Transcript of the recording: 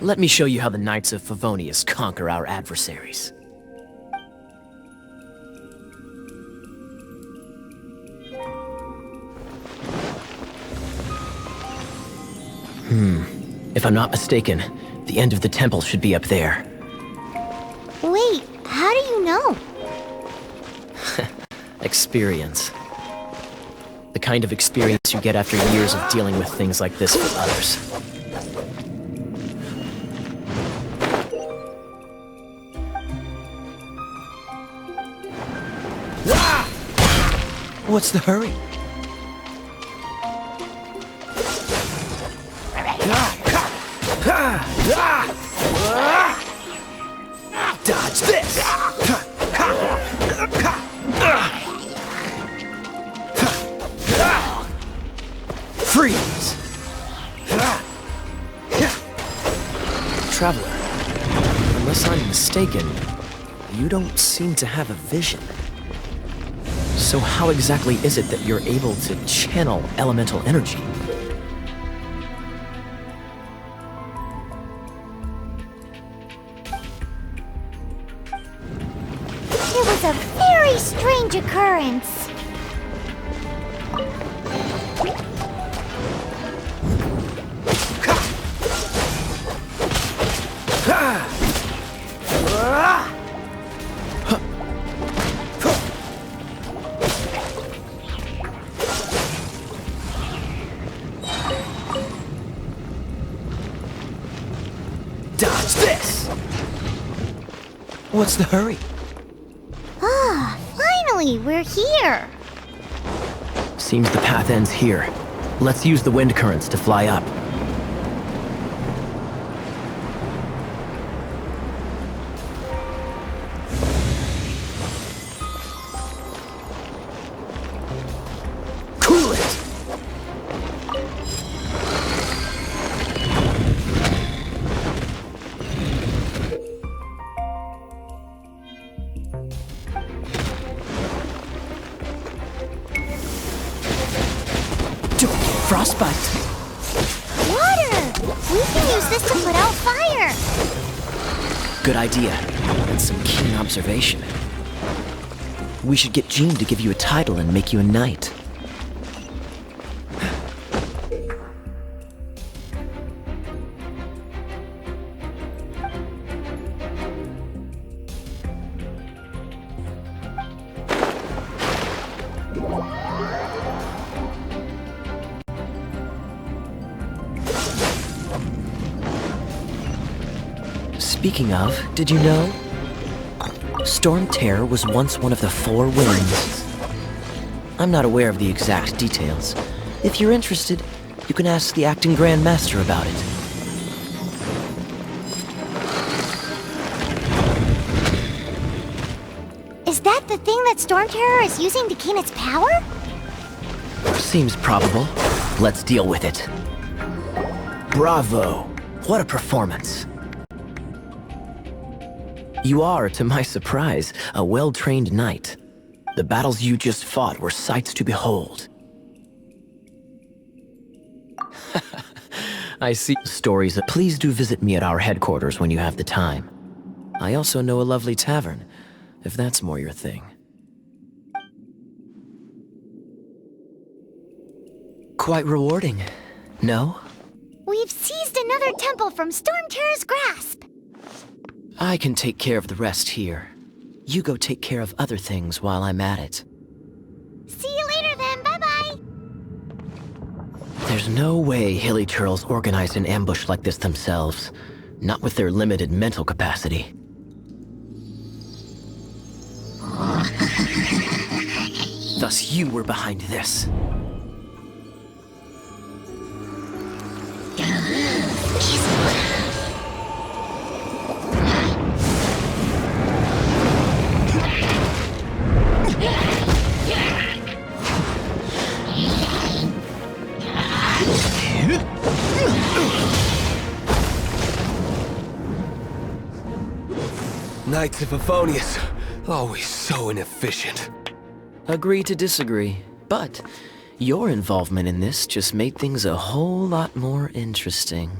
Let me show you how the Knights of Favonius conquer our adversaries. If I'm not mistaken, the end of the temple should be up there. Wait, how do you know? Experience. The kind of experience you get after years of dealing with things like this for others. What's the hurry? Dodge this! Freeze! Traveler, unless I'm mistaken, you don't seem to have a vision. So how exactly is it that you're able to channel elemental energy? It was a very strange occurrence. Dodge this! What's the hurry? Ah, finally, we're here. Seems the path ends here. Let's use the wind currents to fly up. Cool it! Don't get frostbite. Water! We can use this to put out fire. Good idea. And some keen observation. We should get Jean to give you a title and make you a knight. Speaking of, did you know? Storm Terror was once one of the Four Winds. I'm not aware of the exact details. If you're interested, you can ask the acting Grand Master about it. Is that the thing that Storm Terror is using to gain its power? Seems probable. Let's deal with it. Bravo! What a performance. You are, to my surprise, a well-trained knight. The battles you just fought were sights to behold. I see stories. Please do visit me at our headquarters when you have the time. I also know a lovely tavern, if that's more your thing. Quite rewarding, no? We've seized another temple from Storm Terror's grasp. I can take care of the rest here. You go take care of other things while I'm at it. See you later then, bye-bye. There's no way Hilly Turtles organized an ambush like this themselves. Not with their limited mental capacity. Thus you were behind this. Knights of Favonius, always so inefficient. Agree to disagree, but your involvement in this just made things a whole lot more interesting.